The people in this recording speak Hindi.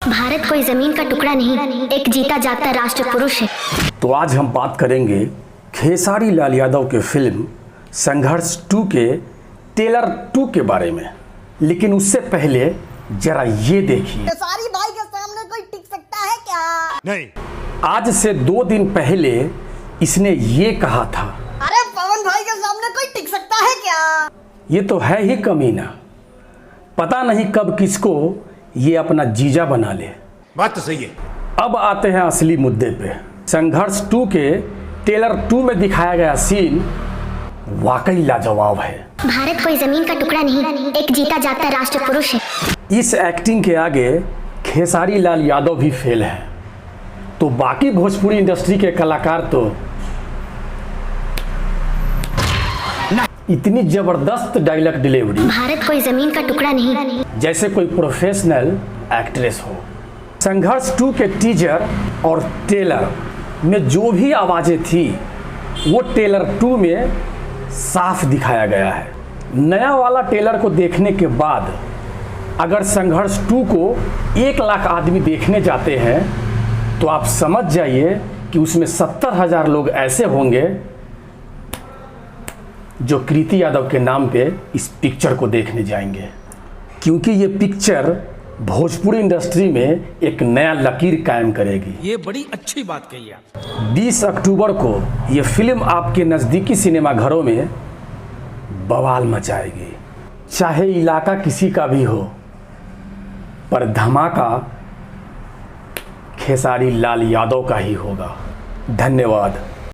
भारत कोई जमीन का टुकड़ा नहीं, एक जीता जागता राष्ट्र पुरुष है। तो आज हम बात करेंगे खेसारी लाल यादव के फिल्म संघर्ष 2 के ट्रेलर 2 के बारे में। लेकिन उससे पहले जरा ये देखिए। खेसारी भाई के सामने कोई टिक सकता है क्या? नहीं। आज से 2 दिन पहले इसने ये कहा था, अरे पवन भाई के सामने कोई टिक सकता है क्या? ये तो है ही कमीना, पता नहीं कब किसको ये अपना जीजा बना ले। बात तो सही है। अब आते हैं असली मुद्दे पे। संघर्ष 2 के ट्रेलर 2 में दिखाया गया सीन वाकई लाजवाब है। भारत कोई जमीन का टुकड़ा नहीं, एक जीता जागता राष्ट्र पुरुष है। इस एक्टिंग के आगे खेसारी लाल यादव भी फेल है, तो बाकी भोजपुरी इंडस्ट्री के कलाकार तो इतनी जबरदस्त डायलॉग डिलीवरी, भारत कोई जमीन का टुकड़ा नहीं, जैसे कोई प्रोफेशनल एक्ट्रेस हो। संघर्ष 2 के टीजर और ट्रेलर में जो भी आवाज़ें थी वो ट्रेलर 2 में साफ दिखाया गया है। नया वाला ट्रेलर को देखने के बाद अगर संघर्ष 2 को 1 लाख आदमी देखने जाते हैं तो आप समझ जाइए कि उसमें 70,000 लोग ऐसे होंगे जो कृति यादव के नाम पे इस पिक्चर को देखने जाएंगे, क्योंकि ये पिक्चर भोजपुरी इंडस्ट्री में एक नया लकीर कायम करेगी। ये बड़ी अच्छी बात कही आप। 20 अक्टूबर को ये फिल्म आपके नज़दीकी सिनेमाघरों में बवाल मचाएगी। चाहे इलाका किसी का भी हो, पर धमाका खेसारी लाल यादव का ही होगा। धन्यवाद।